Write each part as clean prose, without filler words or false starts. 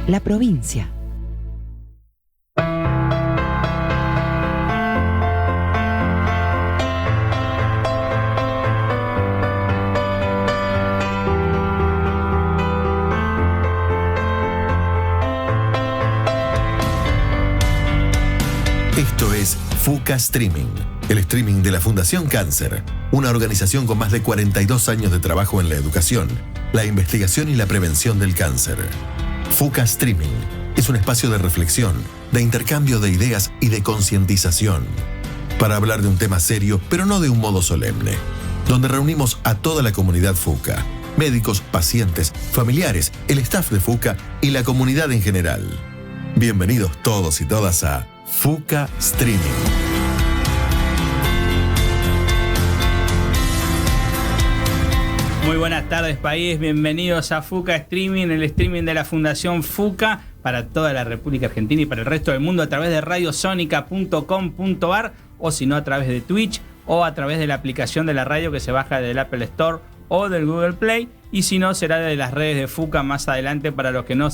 la provincia. Esto es FUCA Streaming, el streaming de la Fundación Cáncer, una organización con más de 42 años de trabajo en la educación, la investigación y la prevención del cáncer. FUCA Streaming es un espacio de reflexión, de intercambio de ideas y de concientización, para hablar de un tema serio, pero no de un modo solemne, donde reunimos a toda la comunidad FUCA, médicos, pacientes, familiares, el staff de FUCA y la comunidad en general. Bienvenidos todos y todas a FUCA Streaming. Muy buenas tardes, país. Bienvenidos a FUCA Streaming, el streaming de la Fundación FUCA para toda la República Argentina y para el resto del mundo a través de radiosonica.com.ar o si no a través de Twitch o a través de la aplicación de la radio que se baja del Apple Store o del Google Play, y si no será de las redes de FUCA más adelante para los que no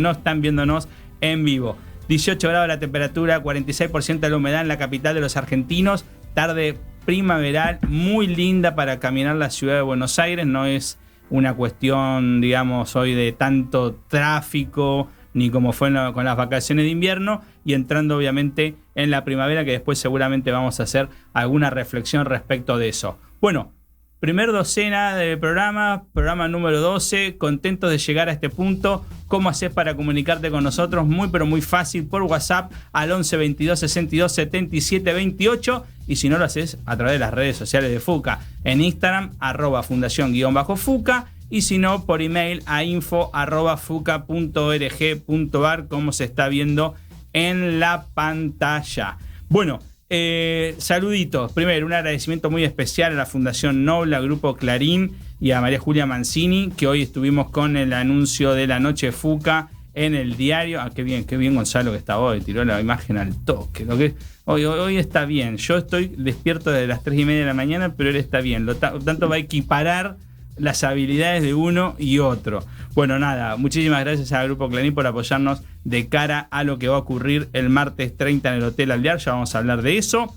están viéndonos en vivo. 18 grados la temperatura, 46% de la humedad en la capital de los argentinos. Tarde primaveral, muy linda para caminar la ciudad de Buenos Aires. No es una cuestión, digamos, hoy de tanto tráfico, ni como fue con las vacaciones de invierno. Y entrando obviamente en la primavera, que después seguramente vamos a hacer alguna reflexión respecto de eso. Bueno, primer docena del programa número 12, contentos de llegar a este punto. ¿Cómo haces para comunicarte con nosotros? Muy pero muy fácil, por WhatsApp al 11 22 62 77 28, y si no lo haces a través de las redes sociales de FUCA, en Instagram @fundación_FUCA, y si no por email a info@fuca.org.ar, como se está viendo en la pantalla. Bueno, saluditos. Primero, un agradecimiento muy especial a la Fundación Noble, al Grupo Clarín y a María Julia Mancini, que hoy estuvimos con el anuncio de la Noche FUCA en el diario. Qué bien Gonzalo que está hoy, tiró la imagen al toque. Hoy está bien. Yo estoy despierto desde las 3:30 de la mañana, pero él está bien. Tanto va a equiparar las habilidades de uno y otro. Bueno, nada, muchísimas gracias al Grupo Clarín por apoyarnos de cara a lo que va a ocurrir el martes 30 en el Hotel Alvear. Ya vamos a hablar de eso.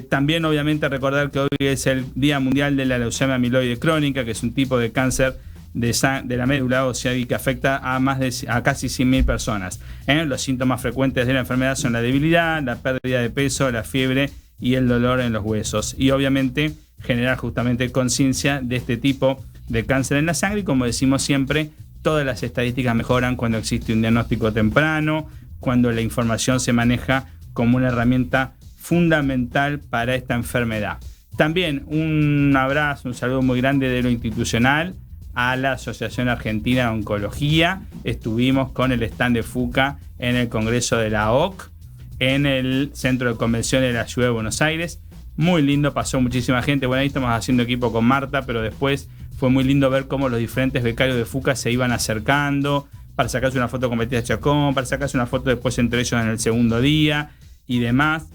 También obviamente recordar que hoy es el Día Mundial de la Leucemia Amiloide Crónica, que es un tipo de cáncer de la médula ósea y que afecta a casi 100.000 personas. Los síntomas frecuentes de la enfermedad son la debilidad, la pérdida de peso, la fiebre y el dolor en los huesos. Y obviamente generar justamente conciencia de este tipo de cáncer en la sangre, y como decimos siempre, todas las estadísticas mejoran cuando existe un diagnóstico temprano, cuando la información se maneja como una herramienta fundamental para esta enfermedad. También un abrazo, un saludo muy grande de lo institucional a la Asociación Argentina de Oncología. Estuvimos con el stand de FUCA en el Congreso de la OC, en el Centro de Convenciones de la Ciudad de Buenos Aires. Muy lindo, pasó muchísima gente. Bueno, ahí estamos haciendo equipo con Marta, pero después fue muy lindo ver cómo los diferentes becarios de FUCA se iban acercando para sacarse una foto con Beatriz Chacón, para sacarse una foto después entre ellos en el segundo día y demás.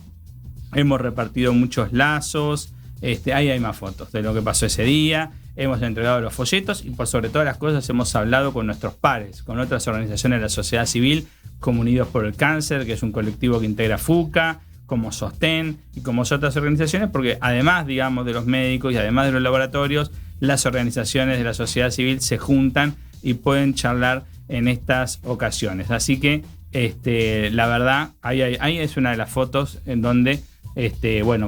Hemos repartido muchos lazos. Ahí hay más fotos de lo que pasó ese día. Hemos entregado los folletos y por sobre todas las cosas hemos hablado con nuestros pares, con otras organizaciones de la sociedad civil, como Unidos por el Cáncer, que es un colectivo que integra FUCA, como Sostén y como otras organizaciones, porque además, digamos, de los médicos y además de los laboratorios, las organizaciones de la sociedad civil se juntan y pueden charlar en estas ocasiones. Así que, la verdad, ahí es una de las fotos en donde,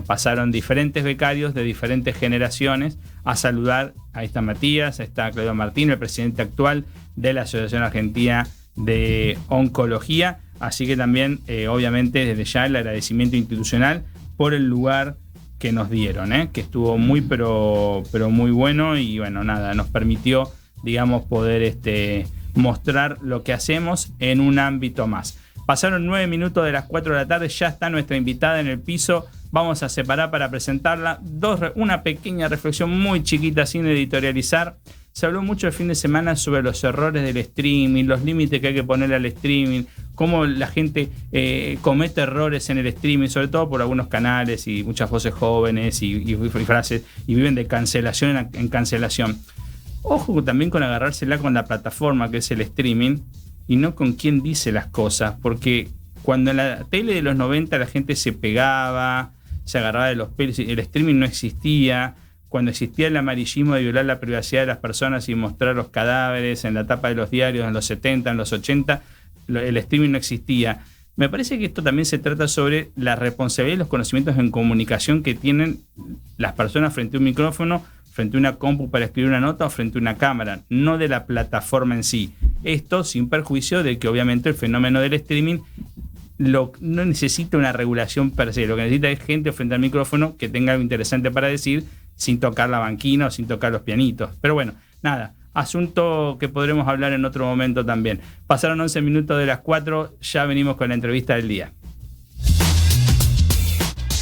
pasaron diferentes becarios de diferentes generaciones a saludar. Ahí está Matías, está Claudio Martín, el presidente actual de la Asociación Argentina de Oncología. Así que también, obviamente, desde ya el agradecimiento institucional por el lugar que nos dieron, que estuvo muy, pero muy bueno. Y bueno, nada, nos permitió, digamos, poder mostrar lo que hacemos en un ámbito más. Pasaron 9 minutos de las 4 de la tarde, ya está nuestra invitada en el piso. Vamos a separar para presentarla. Una pequeña reflexión muy chiquita, sin editorializar. Se habló mucho el fin de semana sobre los errores del streaming, los límites que hay que poner al streaming, cómo la gente comete errores en el streaming, sobre todo por algunos canales y muchas voces jóvenes y frases, y viven de cancelación en cancelación. Ojo también con agarrársela con la plataforma que es el streaming, y no con quién dice las cosas, porque cuando en la tele de los 90 la gente se pegaba, se agarraba de los pelos, el streaming no existía. Cuando existía el amarillismo de violar la privacidad de las personas y mostrar los cadáveres en la tapa de los diarios en los 70, en los 80, el streaming no existía. Me parece que esto también se trata sobre la responsabilidad y los conocimientos en comunicación que tienen las personas frente a un micrófono, frente a una compu para escribir una nota o frente a una cámara, no de la plataforma en sí. Esto sin perjuicio de que obviamente el fenómeno del streaming no necesita una regulación per se, lo que necesita es gente frente al micrófono que tenga algo interesante para decir sin tocar la banquina o sin tocar los pianitos. Pero bueno, nada, asunto que podremos hablar en otro momento también. Pasaron 11 minutos de las 4, ya venimos con la entrevista del día.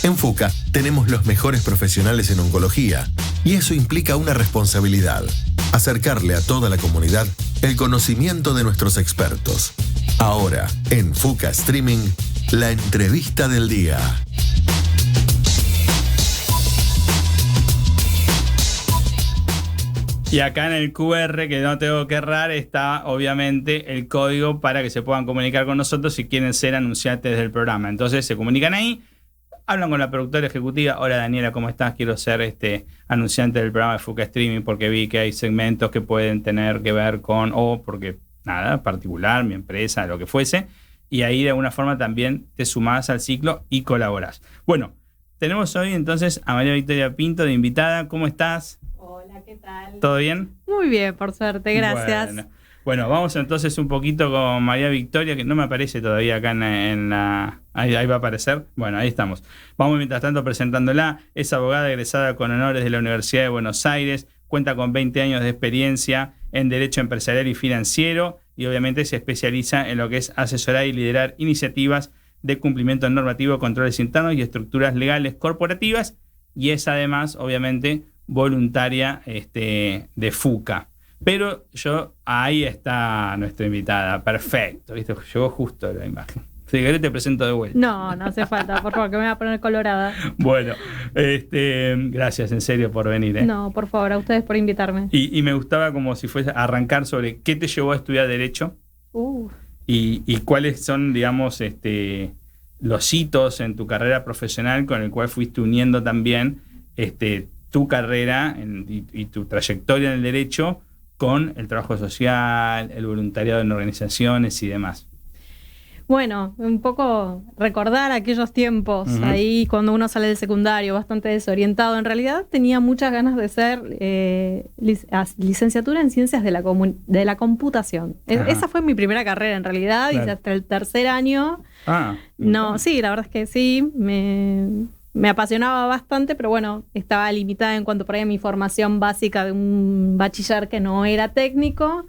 En FUCA tenemos los mejores profesionales en oncología y eso implica una responsabilidad, acercarle a toda la comunidad el conocimiento de nuestros expertos. Ahora, en FUCA Streaming, la entrevista del día. Y acá en el QR, que no tengo que errar, está obviamente el código para que se puedan comunicar con nosotros si quieren ser anunciantes del programa. Entonces se comunican ahí, hablan con la productora ejecutiva. Hola Daniela, ¿cómo estás? Quiero ser anunciante del programa de FUCA Streaming porque vi que hay segmentos que pueden tener que ver con, o porque nada, particular, mi empresa, lo que fuese. Y ahí de alguna forma también te sumás al ciclo y colaborás. Bueno, tenemos hoy entonces a María Victoria Pinto de invitada. ¿Cómo estás? Hola, ¿qué tal? ¿Todo bien? Muy bien, por suerte, gracias. Bueno, vamos entonces un poquito con María Victoria, que no me aparece todavía acá en la... Ahí va a aparecer. Bueno, ahí estamos. Vamos mientras tanto presentándola. Es abogada egresada con honores de la Universidad de Buenos Aires, cuenta con 20 años de experiencia en Derecho Empresarial y Financiero y obviamente se especializa en lo que es asesorar y liderar iniciativas de cumplimiento normativo, controles internos y estructuras legales corporativas, y es además, obviamente, voluntaria de FUCA. Pero ahí está nuestra invitada, perfecto, ¿viste? Llegó justo la imagen. Si querés te presento de vuelta. No hace falta, por favor, que me voy a poner colorada. Bueno, gracias en serio por venir. No, por favor, a ustedes por invitarme. Y me gustaba como si fuese a arrancar sobre qué te llevó a estudiar Derecho y cuáles son, digamos, los hitos en tu carrera profesional con el cual fuiste uniendo también tu carrera y tu trayectoria en el derecho con el trabajo social, el voluntariado en organizaciones y demás. Bueno, un poco recordar aquellos tiempos, ahí cuando uno sale del secundario, bastante desorientado. En realidad tenía muchas ganas de ser licenciatura en Ciencias de la Computación. Esa fue mi primera carrera en realidad, claro. Hice hasta el tercer año. No, sí, la verdad es que sí, me apasionaba bastante, pero bueno, estaba limitada en cuanto por ahí a mi formación básica de un bachiller que no era técnico.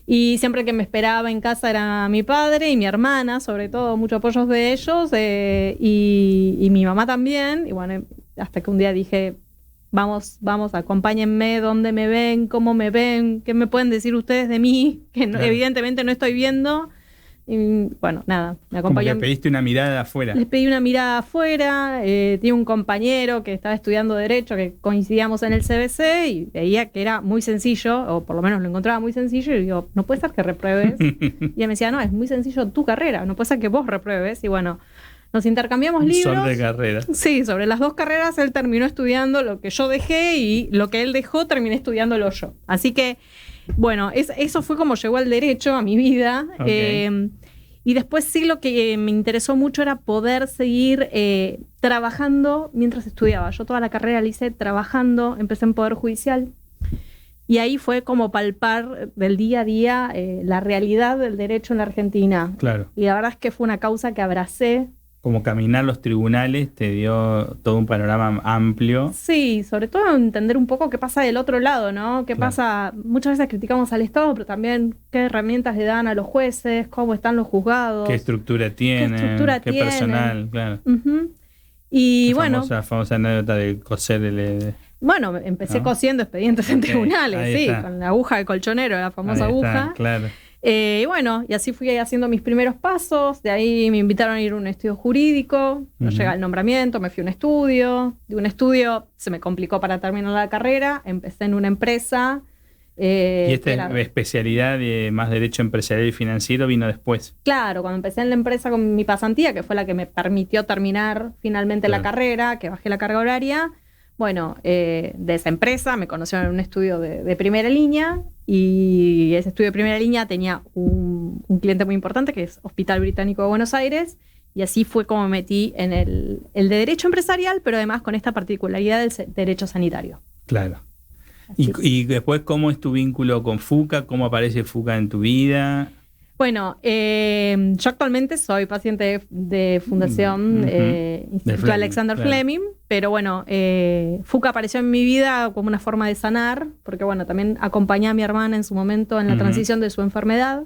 Y siempre que me esperaba en casa era mi padre y mi hermana, sobre todo, muchos apoyos de ellos, y mi mamá también. Y bueno, hasta que un día dije, vamos, acompáñenme, dónde me ven, cómo me ven, qué me pueden decir ustedes de mí, que no, evidentemente no estoy viendo. Y bueno, nada, me acompañó. Como que pediste una mirada de afuera. Les pedí una mirada afuera. Tenía un compañero que estaba estudiando Derecho, que coincidíamos en el CBC, y veía que era muy sencillo, o por lo menos lo encontraba muy sencillo, y digo, no puede ser que repruebes. Y él me decía, no, es muy sencillo tu carrera, no puede ser que vos repruebes. Y bueno, nos intercambiamos libros. Son de carrera. Sí, sobre las dos carreras él terminó estudiando lo que yo dejé, y lo que él dejó terminé estudiándolo yo. Así que, bueno, eso fue como llegó el derecho a mi vida. Okay. Y después sí lo que me interesó mucho era poder seguir trabajando mientras estudiaba. Yo toda la carrera la hice trabajando, empecé en Poder Judicial. Y ahí fue como palpar del día a día la realidad del derecho en la Argentina. Claro. Y la verdad es que fue una causa que abracé. Como caminar los tribunales te dio todo un panorama amplio. Sí, sobre todo entender un poco qué pasa del otro lado, ¿no? Qué pasa, muchas veces criticamos al Estado, pero también qué herramientas le dan a los jueces, cómo están los juzgados. Qué estructura tienen, qué personal, claro. Y la famosa anécdota de coser Bueno, empecé cosiendo expedientes en tribunales, sí, está. Con la aguja del colchonero, la famosa aguja. Claro. Y bueno, y así fui haciendo mis primeros pasos. De ahí me invitaron a ir a un estudio jurídico. No llega el nombramiento, me fui a un estudio. De un estudio se me complicó para terminar la carrera. Empecé en una empresa Y esta especialidad de más derecho empresarial y financiero vino después. Claro, cuando empecé en la empresa con mi pasantía, que fue la que me permitió terminar finalmente la carrera, que bajé la carga horaria, bueno, de esa empresa me conocieron en un estudio de primera línea, y ese estudio de primera línea tenía un cliente muy importante, que es Hospital Británico de Buenos Aires, y así fue como me metí en el de derecho empresarial, pero además con esta particularidad del derecho sanitario. Claro. Y después, ¿cómo es tu vínculo con FUCA? ¿Cómo aparece FUCA en tu vida? Bueno, yo actualmente soy paciente de Fundación Instituto Alexander Fleming, pero bueno, FUCA apareció en mi vida como una forma de sanar, porque bueno, también acompañé a mi hermana en su momento en la transición de su enfermedad.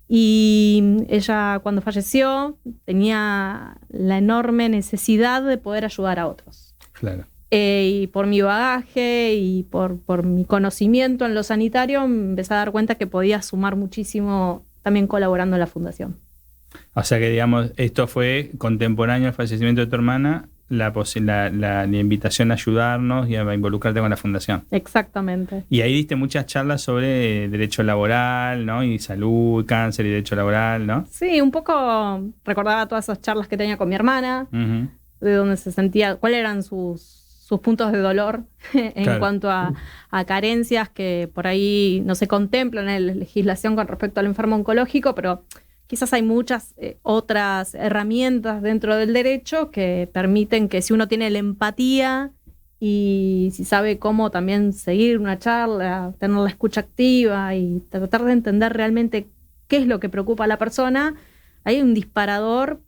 Y ella, cuando falleció, tenía la enorme necesidad de poder ayudar a otros. Claro. Y por mi bagaje y por mi conocimiento en lo sanitario, me empecé a dar cuenta que podía sumar muchísimo también colaborando en la fundación. O sea que, digamos, esto fue contemporáneo al fallecimiento de tu hermana, la invitación a ayudarnos y a involucrarte con la fundación. Exactamente. Y ahí diste muchas charlas sobre derecho laboral, ¿no? Y salud, cáncer y derecho laboral, ¿no? Sí, un poco recordaba todas esas charlas que tenía con mi hermana, de donde se sentía, cuáles eran sus puntos de dolor en cuanto a carencias que por ahí no se contemplan en la legislación con respecto al enfermo oncológico, pero quizás hay muchas otras herramientas dentro del derecho que permiten que si uno tiene la empatía y si sabe cómo también seguir una charla, tener la escucha activa y tratar de entender realmente qué es lo que preocupa a la persona, hay un disparador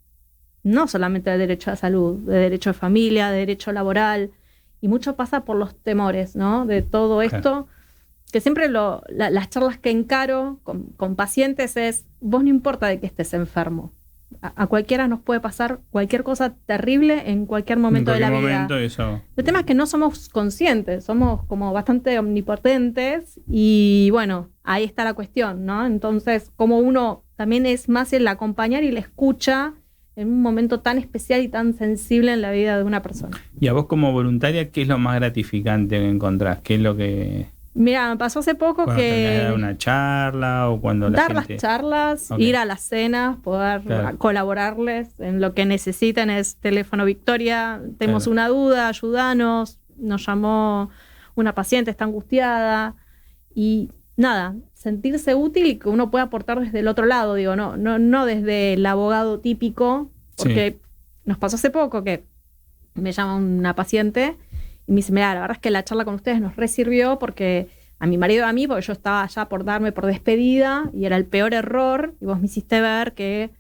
no solamente de derecho a salud, de derecho de familia, de derecho laboral, y mucho pasa por los temores, ¿no? De todo esto, que siempre las charlas que encaro con pacientes es, vos no importa de que estés enfermo, a cualquiera nos puede pasar cualquier cosa terrible en cualquier momento de la vida. El tema es que no somos conscientes, somos como bastante omnipotentes, y bueno, ahí está la cuestión, ¿no? Entonces, como uno también es más el acompañar y la escucha en un momento tan especial y tan sensible en la vida de una persona. Y a vos como voluntaria, ¿qué es lo más gratificante que encontrás? ¿Qué es lo que...? Mira, me pasó hace poco cuando que... dar una charla o cuando dar las charlas, ir a las cenas, poder colaborarles en lo que necesiten. Es teléfono Victoria, tenemos una duda, ayúdanos. Nos llamó una paciente, está angustiada. Y nada, sentirse útil y que uno pueda aportar desde el otro lado, digo, no desde el abogado típico, porque nos pasó hace poco que me llama una paciente y me dice, mira, la verdad es que la charla con ustedes nos resirvió porque a mi marido y a mí, porque yo estaba ya por darme por despedida y era el peor error, y vos me hiciste ver que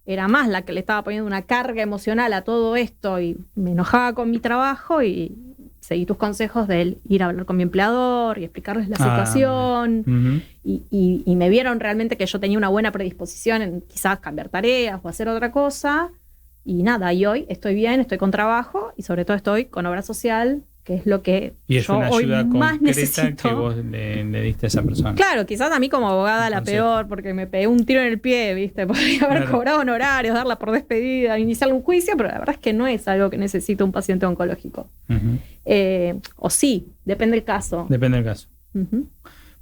era más la que le estaba poniendo una carga emocional a todo esto y me enojaba con mi trabajo, y seguí tus consejos de ir a hablar con mi empleador y explicarles la situación. Y me vieron realmente que yo tenía una buena predisposición en quizás cambiar tareas o hacer otra cosa. Y nada, y hoy estoy bien, estoy con trabajo y sobre todo estoy con obra social, que es lo que y es yo una hoy ayuda más concreta necesito. Que vos le diste a esa persona. Claro, quizás a mí como abogada la peor, porque me pegué un tiro en el pie, ¿viste? Podría haber cobrado honorarios, darla por despedida, iniciar un juicio, pero la verdad es que no es algo que necesita un paciente oncológico. O sí, depende del caso. Depende del caso.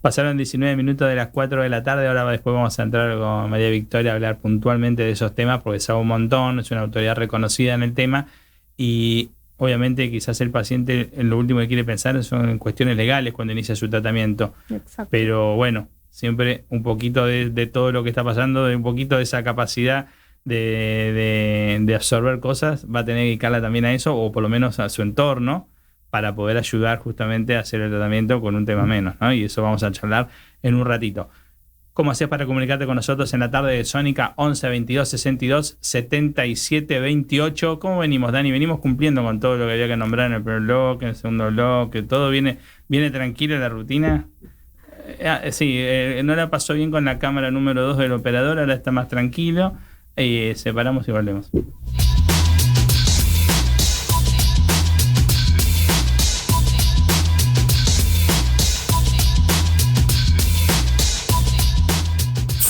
Pasaron 19 minutos de las 4 de la tarde, ahora después vamos a entrar con María Victoria a hablar puntualmente de esos temas, porque sabe un montón, es una autoridad reconocida en el tema, y obviamente quizás el paciente en lo último que quiere pensar son en cuestiones legales cuando inicia su tratamiento. Exacto. Pero bueno, siempre un poquito de todo lo que está pasando, de un poquito de esa capacidad de absorber cosas, va a tener que dedicarla también a eso, o por lo menos a su entorno, para poder ayudar justamente a hacer el tratamiento con un tema menos, ¿no? Y eso vamos a charlar en un ratito. ¿Cómo hacés para comunicarte con nosotros en la tarde de Sónica? 11 22 62 77 28. ¿Cómo venimos, Dani? Venimos cumpliendo con todo lo que había que nombrar en el primer bloque, en el segundo bloque, todo viene tranquilo la rutina. No la pasó bien con la cámara número 2 del operador, ahora está más tranquilo. Separamos y volvemos.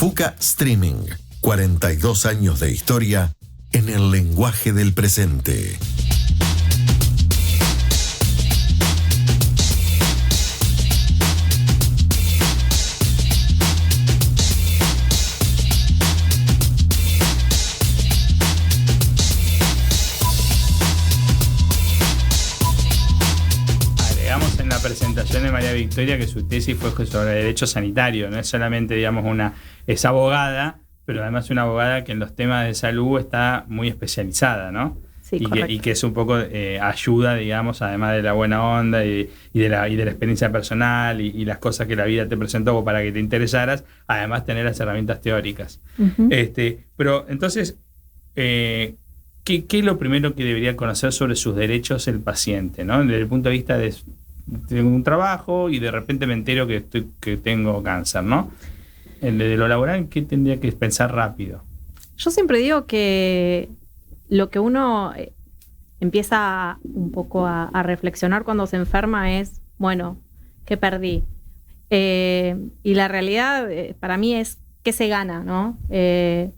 FUCA Streaming, 42 años de historia en el lenguaje del presente. presentación de María Victoria, que su tesis fue sobre derecho sanitario. No es solamente, digamos, es abogada, pero además es una abogada que en los temas de salud está muy especializada, ¿no? Sí, y que es un poco ayuda, digamos, además de la buena onda y de la experiencia personal y las cosas que la vida te presentó para que te interesaras, además tener las herramientas teóricas. Uh-huh. Pero entonces, ¿qué es lo primero que debería conocer sobre sus derechos el paciente, ¿no? Desde el punto de vista de tengo un trabajo y de repente me entero que tengo cáncer, ¿no? De lo laboral, ¿qué tendría que pensar rápido? Yo siempre digo que lo que uno empieza un poco a reflexionar cuando se enferma es, bueno, ¿qué perdí? Y la realidad para mí es ¿qué se gana, ¿no?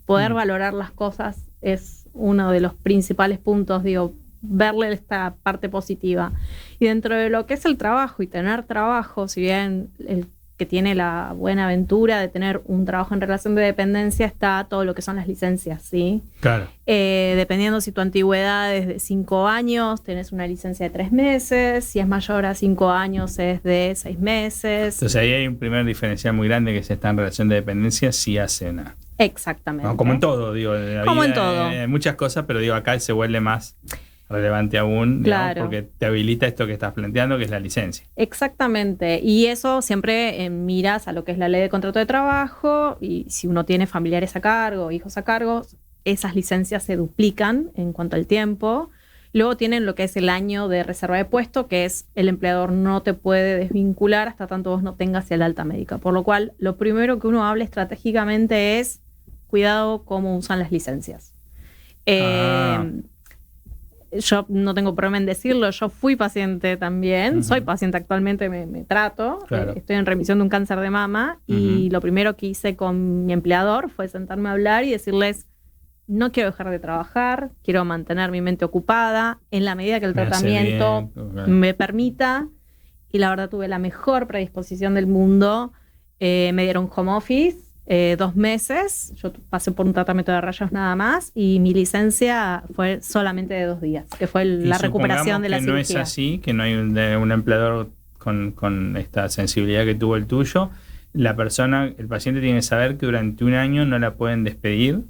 Poder valorar las cosas es uno de los principales puntos, digo, verle esta parte positiva. Y dentro de lo que es el trabajo y tener trabajo, si bien el que tiene la buena aventura de tener un trabajo en relación de dependencia, está todo lo que son las licencias, ¿sí? Claro. Dependiendo si tu antigüedad es de 5 años, tenés una licencia de 3 meses, si es mayor a 5 años es de 6 meses. Entonces ahí hay un primer diferencial muy grande, que si está en relación de dependencia, sí hace una... Exactamente. No, como en todo, digo, en la como vida, en todo. Muchas cosas, pero digo, acá se vuelve más relevante aún, digamos, claro, porque te habilita esto que estás planteando, que es la licencia. Exactamente, y eso siempre miras a lo que es la ley de contrato de trabajo, y si uno tiene familiares a cargo, hijos a cargo, esas licencias se duplican en cuanto al tiempo. Luego tienen lo que es el año de reserva de puesto, que es el empleador no te puede desvincular hasta tanto vos no tengas el alta médica, por lo cual lo primero que uno habla estratégicamente es cuidado cómo usan las licencias. Yo no tengo problema en decirlo, yo fui paciente también, soy paciente actualmente, me trato, claro. Estoy en remisión de un cáncer de mama y lo primero que hice con mi empleador fue sentarme a hablar y decirles, no quiero dejar de trabajar, quiero mantener mi mente ocupada en la medida que el tratamiento me permita, y la verdad tuve la mejor predisposición del mundo. Me dieron home office 2 meses, yo pasé por un tratamiento de rayos nada más y mi licencia fue solamente de 2 días, que fue la recuperación de la cirugía. No es así, que no hay un empleador con esta sensibilidad que tuvo el tuyo. El paciente tiene que saber que durante 1 año no la pueden despedir.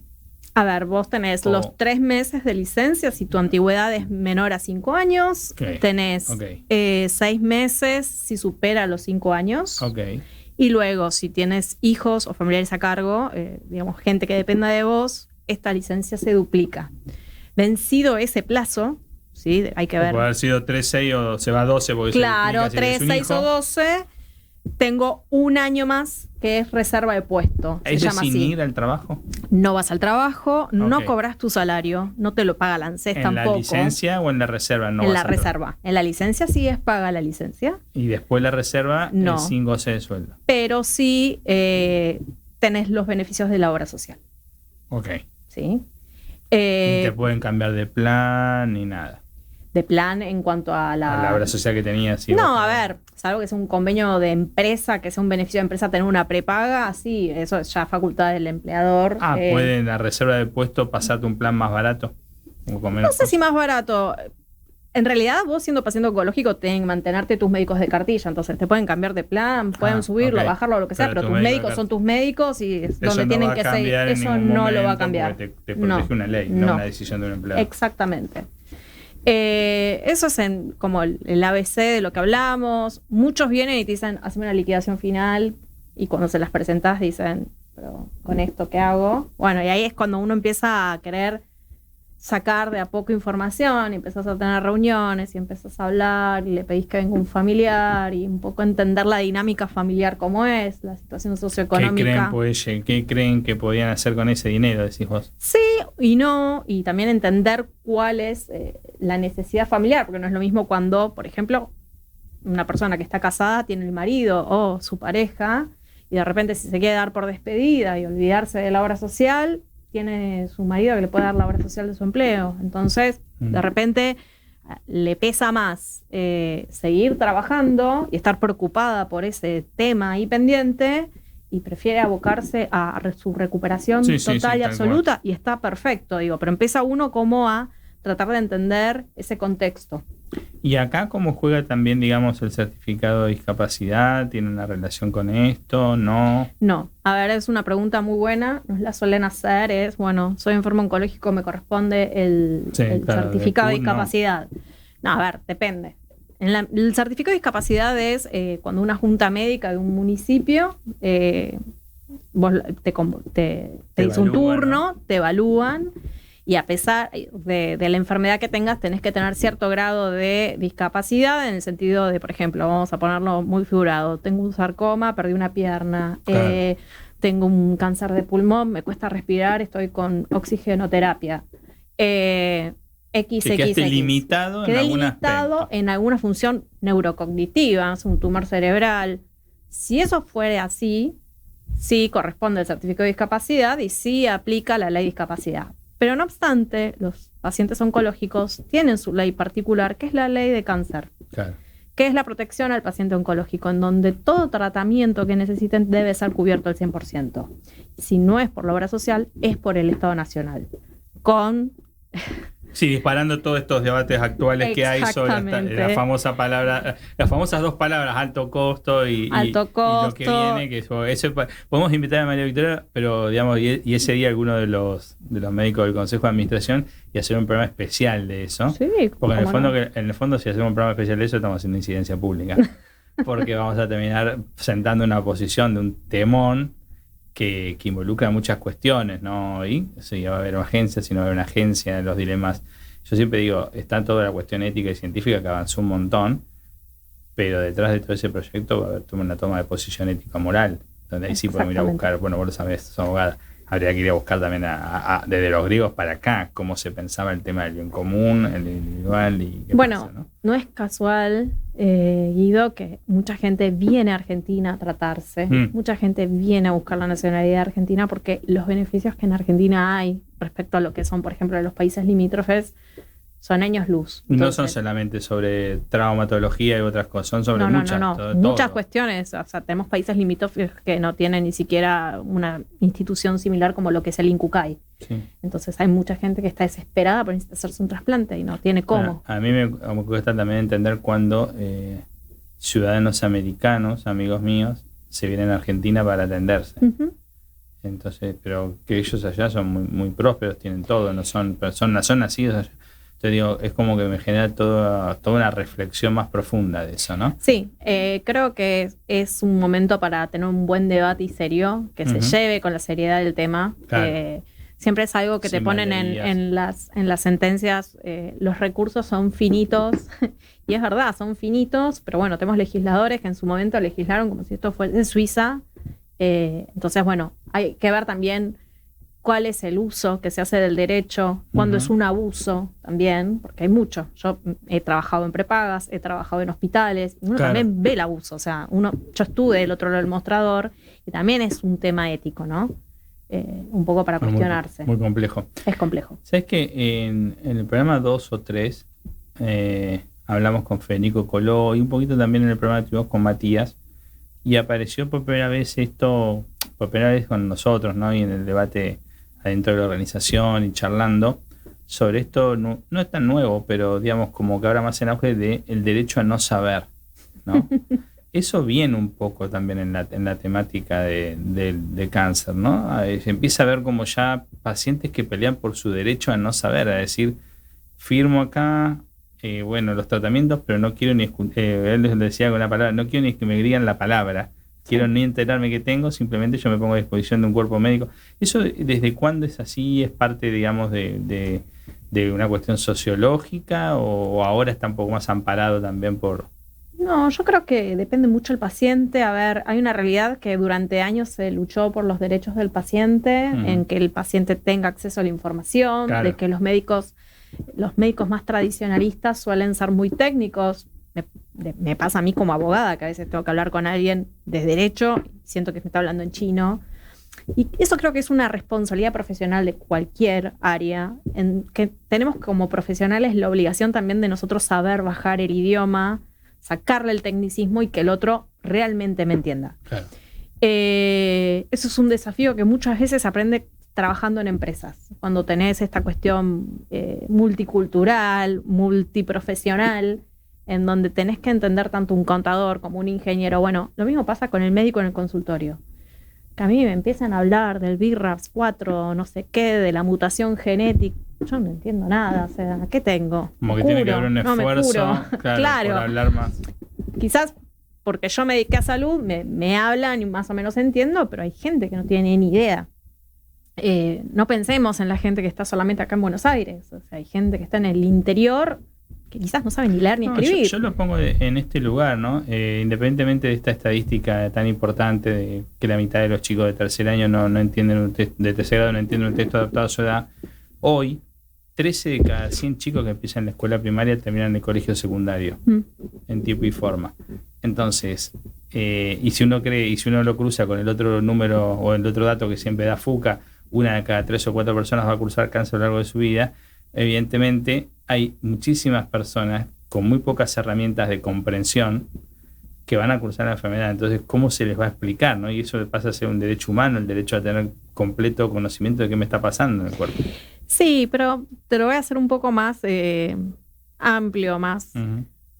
A ver, vos tenés los 3 meses de licencia si tu antigüedad es menor a 5 años, tenés 6 meses si supera los 5 años. Y luego, si tienes hijos o familiares a cargo, digamos, gente que dependa de vos, esta licencia se duplica. Vencido ese plazo, ¿sí? Hay que ver. Puede haber sido 3, 6 o se va a 12. Porque claro, 3, 6 o 12. Tengo 1 año más que es reserva de puesto. ¿Es sin ir al trabajo? No vas al trabajo, no cobras tu salario, no te lo paga la ANSES tampoco. ¿En la licencia o en la reserva? No, en la reserva. En la licencia sí es paga la licencia. Y después la reserva no, es sin goce de sueldo. Pero sí tenés los beneficios de la obra social. Ok. ¿Sí? Ni te pueden cambiar de plan ni nada. De plan en cuanto a la obra social que tenías. Sí, no, a ver, salvo que sea un convenio de empresa, que sea un beneficio de empresa tener una prepaga, sí, eso es ya facultad del empleador. ¿Puede en la reserva de puesto pasarte un plan más barato? No sé si más barato. En realidad, vos siendo paciente oncológico, tenés que mantenerte tus médicos de cartilla, entonces te pueden cambiar de plan, pueden subirlo, bajarlo, lo que sea, pero tus médicos son tus médicos y es donde tienen que ser. Eso no lo va a cambiar. Te protege una ley, no una decisión de un empleador. Exactamente. Eso es como el ABC de lo que hablamos. Muchos vienen y te dicen, hazme una liquidación final, y cuando se las presentas dicen, pero ¿con esto qué hago? Bueno, y ahí es cuando uno empieza a querer sacar de a poco información, y empezás a tener reuniones y empezás a hablar y le pedís que venga un familiar y un poco entender la dinámica familiar cómo es, la situación socioeconómica. ¿Qué creen que podían hacer con ese dinero, decís vos? Sí y no, y también entender cuál es la necesidad familiar, porque no es lo mismo cuando, por ejemplo, una persona que está casada tiene el marido o su pareja y de repente si se quiere dar por despedida y olvidarse de la obra social, tiene su marido que le puede dar la obra social de su empleo. Entonces, de repente, le pesa más seguir trabajando y estar preocupada por ese tema ahí pendiente, y prefiere abocarse a su recuperación total y absoluta, y está perfecto, digo, pero empieza uno como a tratar de entender ese contexto. ¿Y acá cómo juega también, digamos, el certificado de discapacidad? ¿Tiene una relación con esto? ¿No? No. A ver, es una pregunta muy buena. Nos la suelen hacer. Bueno, soy enfermo oncológico, me corresponde el certificado de discapacidad. No, a ver, depende. El certificado de discapacidad es cuando una junta médica de un municipio vos te dice un turno, te evalúan. Y a pesar de la enfermedad que tengas, tenés que tener cierto grado de discapacidad en el sentido de, por ejemplo, vamos a ponerlo muy figurado, tengo un sarcoma, perdí una pierna, claro. Tengo un cáncer de pulmón, me cuesta respirar, estoy con oxigenoterapia. Quedaste limitado en alguna función neurocognitiva, es un tumor cerebral. Si eso fuera así, sí corresponde al certificado de discapacidad y sí aplica la ley de discapacidad. Pero no obstante, los pacientes oncológicos tienen su ley particular, que es la ley de cáncer, claro. Que es la protección al paciente oncológico, en donde todo tratamiento que necesiten debe ser cubierto al 100%. Si no es por la obra social, es por el Estado Nacional. Sí, disparando todos estos debates actuales que hay sobre la famosa palabra, las famosas dos palabras, alto costo y lo que viene, que eso podemos invitar a María Victoria, pero digamos, y ese día alguno de los médicos del Consejo de Administración y hacer un programa especial de eso. Sí, porque en el fondo si hacemos un programa especial de eso estamos haciendo incidencia pública. Porque vamos a terminar sentando una posición de un temón que involucra muchas cuestiones, ¿no? Y si va a haber agencias, si no va a haber una agencia, los dilemas. Yo siempre digo, está toda la cuestión ética y científica que avanzó un montón, pero detrás de todo ese proyecto va a haber una toma de posición ética-moral, donde ahí sí podemos ir a buscar, bueno, vos lo sabés, sos abogada, habría que ir a buscar también desde los griegos para acá, cómo se pensaba el tema del bien común, el individual y qué bueno, pasa, ¿no? No es casual, Guido, que mucha gente viene a Argentina a tratarse, mucha gente viene a buscar la nacionalidad argentina porque los beneficios que en Argentina hay respecto a lo que son, por ejemplo, los países limítrofes, son años luz. Entonces, no son solamente sobre traumatología y otras cosas, son sobre muchas cuestiones. O sea, tenemos países limítrofes que no tienen ni siquiera una institución similar como lo que es el INCUCAI. Sí. Entonces hay mucha gente que está desesperada por necesitar hacerse un trasplante y no tiene cómo. Bueno, a mí me cuesta también entender cuando ciudadanos americanos, amigos míos, se vienen a Argentina para atenderse. Uh-huh. Entonces, pero que ellos allá son muy, muy prósperos, tienen todo, no son nacidos allá. Te digo, es como que me genera toda una reflexión más profunda de eso, ¿no? Sí, creo que es un momento para tener un buen debate y serio, que se lleve con la seriedad del tema. Claro. Siempre es algo que te ponen en las sentencias, los recursos son finitos, y es verdad, son finitos, pero bueno, tenemos legisladores que en su momento legislaron como si esto fuese Suiza. Entonces, bueno, hay que ver también cuál es el uso que se hace del derecho, cuándo es un abuso también, porque hay mucho. Yo he trabajado en prepagas, he trabajado en hospitales, y uno también ve el abuso. O sea, yo estuve del otro lado del mostrador, y también es un tema ético, ¿no? Un poco para cuestionarse. Muy complejo. Es complejo. ¿Sabes que en el programa 2 o 3 hablamos con Federico Coló y un poquito también en el programa que tuvimos con Matías, y apareció por primera vez con nosotros, ¿no? Y en el debate adentro de la organización y charlando sobre esto, no es tan nuevo, pero digamos como que ahora más en auge de el derecho a no saber, ¿no? Eso viene un poco también en la temática de cáncer, ¿no? Se empieza a ver como ya pacientes que pelean por su derecho a no saber, a decir, firmo acá, los tratamientos, pero no quiero ni él les decía con la palabra, no quiero ni que me digan la palabra, quiero ni enterarme que tengo, simplemente yo me pongo a disposición de un cuerpo médico. ¿Eso desde cuándo es así? ¿Es parte, digamos, de una cuestión sociológica o ahora está un poco más amparado también por...? No, yo creo que depende mucho del paciente. A ver, hay una realidad que durante años se luchó por los derechos del paciente, en que el paciente tenga acceso a la información, claro, de que los médicos más tradicionalistas suelen ser muy técnicos. Me pasa a mí como abogada, que a veces tengo que hablar con alguien de derecho, siento que me está hablando en chino. Y eso creo que es una responsabilidad profesional de cualquier área, en que tenemos como profesionales la obligación también de nosotros saber bajar el idioma, sacarle el tecnicismo y que el otro realmente me entienda. Claro. Eso es un desafío que muchas veces se aprende trabajando en empresas. Cuando tenés esta cuestión multicultural, multiprofesional, en donde tenés que entender tanto un contador como un ingeniero. Bueno, lo mismo pasa con el médico en el consultorio. Que a mí me empiezan a hablar del BRAF4, no sé qué, de la mutación genética. Yo no entiendo nada, o sea, ¿qué tengo? Como que tiene que haber un esfuerzo, claro, por hablar más. Quizás porque yo me dediqué a salud, me hablan y más o menos entiendo, pero hay gente que no tiene ni idea. No pensemos en la gente que está solamente acá en Buenos Aires. O sea, hay gente que está en el interior que quizás no sabe ni leer ni escribir. Yo lo pongo en este lugar, ¿no? Independientemente de esta estadística tan importante de que la mitad de los chicos de tercer año no entienden de tercer grado no entienden un texto adaptado a su edad. Hoy, 13 de cada 100 chicos que empiezan la escuela primaria terminan el colegio secundario en tiempo y forma. Entonces, y si uno lo cruza con el otro número o el otro dato que siempre da FUCA, una de cada 3 o 4 personas va a cursar cáncer a lo largo de su vida. Evidentemente hay muchísimas personas con muy pocas herramientas de comprensión que van a cursar la enfermedad. Entonces, ¿cómo se les va a explicar, ¿no? Y eso pasa a ser un derecho humano, el derecho a tener completo conocimiento de qué me está pasando en el cuerpo. Sí, pero te lo voy a hacer un poco más amplio, más.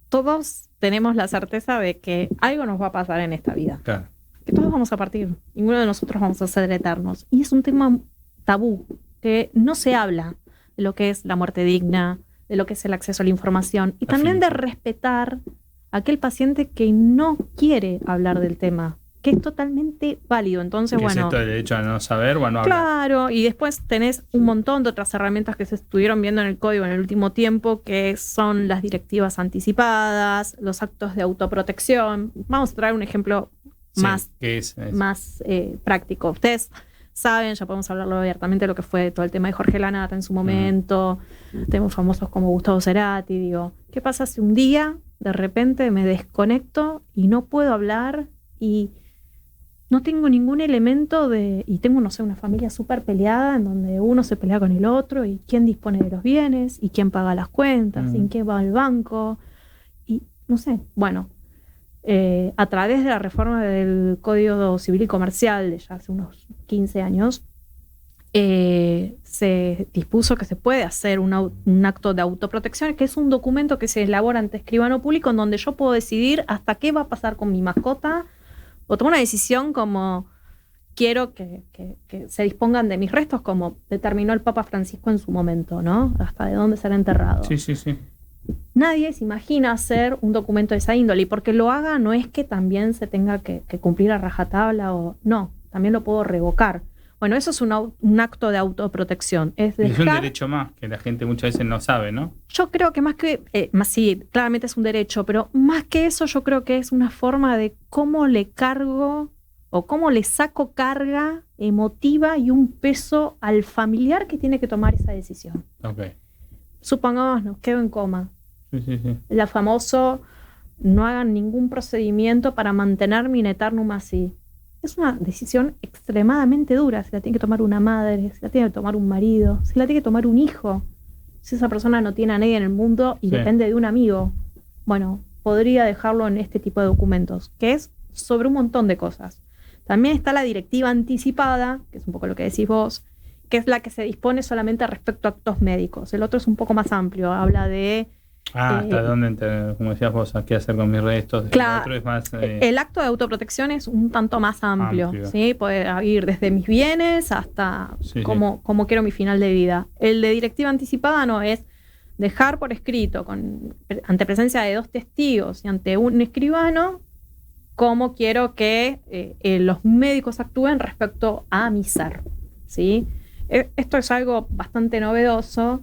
Todos tenemos la certeza de que algo nos va a pasar en esta vida. Claro. Que todos vamos a partir. Ninguno de nosotros vamos a ser eternos. Y es un tema tabú, que no se habla de lo que es la muerte digna, de lo que es el acceso a la información, y también de respetar a aquel paciente que no quiere hablar del tema, que es totalmente válido. Entonces, ¿Qué es esto del derecho a no saber o a no hablar? Claro, y después tenés un montón de otras herramientas que se estuvieron viendo en el código en el último tiempo, que son las directivas anticipadas, los actos de autoprotección. Vamos a traer un ejemplo más práctico. Ustedes saben, ya podemos hablarlo abiertamente, lo que fue todo el tema de Jorge Lanata en su momento, temas famosos como Gustavo Cerati. Digo, ¿qué pasa si un día de repente me desconecto y no puedo hablar y no tengo ningún elemento y tengo, no sé, una familia súper peleada en donde uno se pelea con el otro y quién dispone de los bienes y quién paga las cuentas y en qué va al banco y no sé, bueno, a través de la reforma del Código Civil y Comercial de ya hace unos 15 años se dispuso que se puede hacer un acto de autoprotección, que es un documento que se elabora ante escribano público en donde yo puedo decidir hasta qué va a pasar con mi mascota o tomar una decisión como quiero que se dispongan de mis restos, como determinó el Papa Francisco en su momento, ¿no? Hasta de dónde será enterrado. Sí. Nadie se imagina hacer un documento de esa índole, y porque lo haga no es que también se tenga que cumplir a rajatabla o no, también lo puedo revocar. Bueno, eso es un acto de autoprotección. Es un derecho más, que la gente muchas veces no sabe, ¿no? Yo creo que sí, claramente es un derecho, pero más que eso yo creo que es una forma de cómo le cargo o cómo le saco carga emotiva y un peso al familiar que tiene que tomar esa decisión. Okay. Supongamos, nos quedo en coma. Sí. La famoso, no hagan ningún procedimiento para mantenerme in eternum así. Es una decisión extremadamente dura. Si la tiene que tomar una madre, si la tiene que tomar un marido, si la tiene que tomar un hijo. Si esa persona no tiene a nadie en el mundo y depende de un amigo. Bueno, podría dejarlo en este tipo de documentos, que es sobre un montón de cosas. También está la directiva anticipada, que es un poco lo que decís vos, que es la que se dispone solamente respecto a actos médicos. El otro es un poco más amplio, habla de... ¿hasta dónde, como decías vos, qué hacer con mis restos? Claro, el otro es más, el acto de autoprotección es un tanto más amplio. ¿Sí? Puede ir desde mis bienes hasta cómo quiero mi final de vida. El de directiva anticipada no, es dejar por escrito, ante presencia de 2 testigos y ante un escribano, cómo quiero que los médicos actúen respecto a mi ser. ¿Sí? Esto es algo bastante novedoso.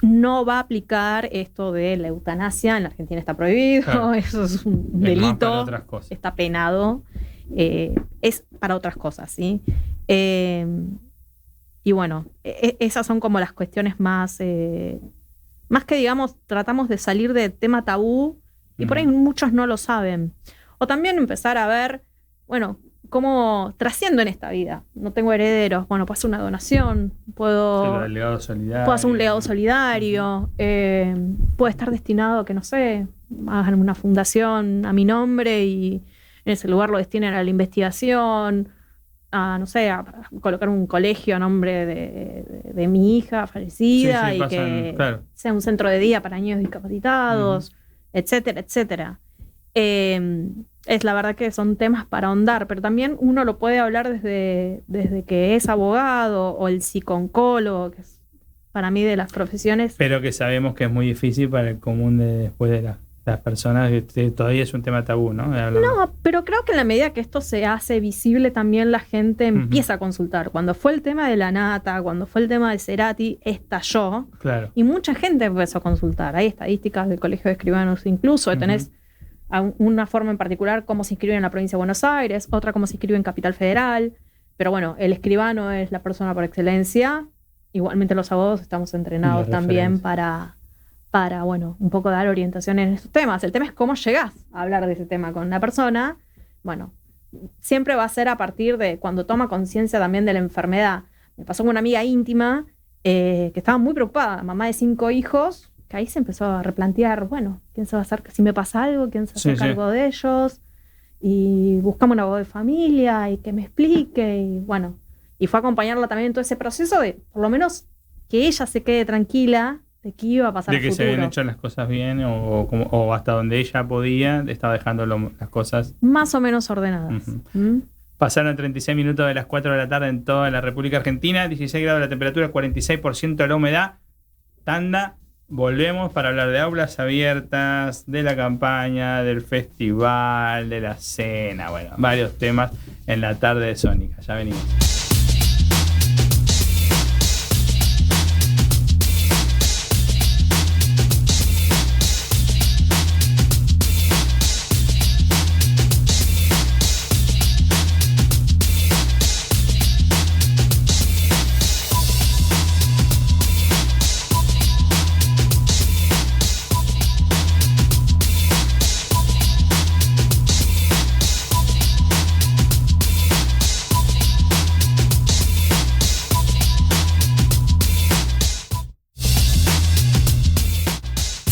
No va a aplicar esto de la eutanasia. En la Argentina está prohibido. Claro. Eso es un delito. Para otras cosas. Está penado. Es para otras cosas, ¿sí? Y bueno, esas son como las cuestiones más que, digamos, tratamos de salir del tema tabú y por ahí muchos no lo saben. O también empezar a ver, bueno, cómo trasciendo en esta vida. No tengo herederos. Bueno, puedo hacer una donación, puedo hacer un legado solidario, puedo estar destinado a que, no sé, hagan una fundación a mi nombre y en ese lugar lo destinen a la investigación, a, no sé, a colocar un colegio a nombre de mi hija fallecida sea un centro de día para niños discapacitados. etcétera, etcétera. Es la verdad que son temas para ahondar, pero también uno lo puede hablar desde que es abogado o el psico-oncólogo, que es para mí de las profesiones. Pero que sabemos que es muy difícil para el común después de las personas, que todavía es un tema tabú, ¿no? No, pero creo que en la medida que esto se hace visible también la gente empieza a consultar. Cuando fue el tema de la nata, cuando fue el tema de Cerati, estalló. Claro. Y mucha gente empezó a consultar. Hay estadísticas del Colegio de Escribanos incluso, tenés una forma en particular cómo se inscribe en la provincia de Buenos Aires, otra cómo se inscribe en Capital Federal, pero bueno, el escribano es la persona por excelencia. Igualmente los abogados estamos entrenados también para, bueno, un poco dar orientación en estos temas. El tema es cómo llegás a hablar de ese tema con una persona. Bueno, siempre va a ser a partir de cuando toma conciencia también de la enfermedad. Me pasó con una amiga íntima que estaba muy preocupada, mamá de 5 hijos, que ahí se empezó a replantear, bueno, ¿quién se va a hacer? Si me pasa algo, ¿quién se hace cargo de ellos? Y buscamos un abogado de familia y que me explique, y bueno, y fue a acompañarla también en todo ese proceso de, por lo menos, que ella se quede tranquila de que iba a pasar de que se habían hecho las cosas bien o hasta donde ella podía, estaba dejando las cosas más o menos ordenadas. Pasaron 36 minutos de las 4 de la tarde en toda la República Argentina, 16 grados la temperatura, 46% de la humedad. Tanda. Volvemos para hablar de aulas abiertas, de la campaña, del festival, de la cena, bueno, varios temas en la tarde de Sónica. Ya venimos.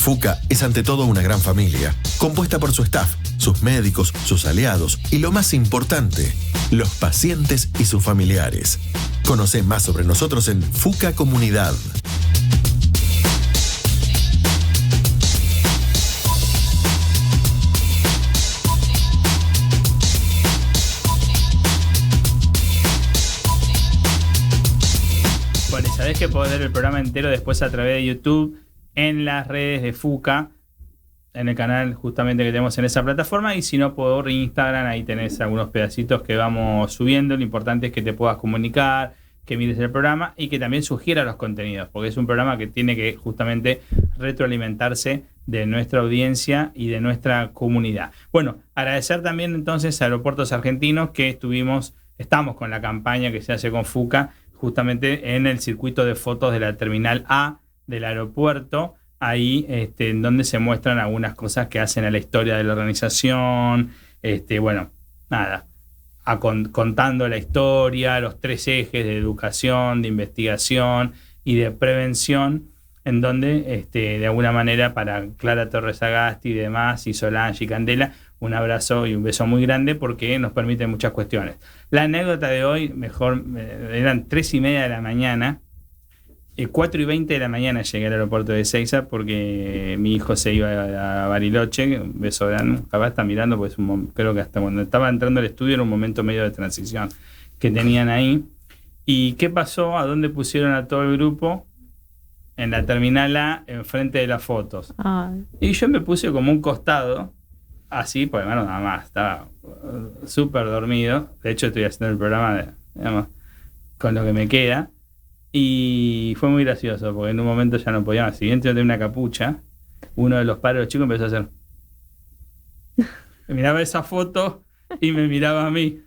FUCA es ante todo una gran familia, compuesta por su staff, sus médicos, sus aliados y lo más importante, los pacientes y sus familiares. Conoce más sobre nosotros en FUCA Comunidad. Bueno, y sabés que podés ver el programa entero después a través de YouTube, en las redes de FUCA, en el canal justamente que tenemos en esa plataforma, y si no, por Instagram, ahí tenés algunos pedacitos que vamos subiendo. Lo importante es que te puedas comunicar, que mires el programa y que también sugieras los contenidos, porque es un programa que tiene que justamente retroalimentarse de nuestra audiencia y de nuestra comunidad. Bueno, agradecer también entonces a Aeropuertos Argentinos que estamos con la campaña que se hace con FUCA, justamente en el circuito de fotos de la Terminal A del aeropuerto, ahí en donde se muestran algunas cosas que hacen a la historia de la organización, bueno, nada, contando la historia, los 3 ejes de educación, de investigación y de prevención, en donde de alguna manera para Clara Torres Agasti y demás, y Solange y Candela, un abrazo y un beso muy grande porque nos permite muchas cuestiones. La anécdota de hoy, eran 3:30 de la mañana, 4:20 de la mañana llegué al aeropuerto de Ezeiza porque mi hijo se iba a Bariloche. Un beso grande, capaz está mirando, pues creo que hasta cuando estaba entrando al estudio era un momento medio de transición que tenían ahí. ¿Y qué pasó? ¿A dónde pusieron a todo el grupo? En la Terminal A, enfrente de las fotos. Y yo me puse como un costado, así, pues bueno, nada más, estaba súper dormido. De hecho estoy haciendo el programa digamos, con lo que me queda. Y fue muy gracioso, porque en un momento ya no podía más. Si bien yo tenía una capucha, uno de los padres de los chicos empezó a hacer... miraba esa foto y me miraba a mí.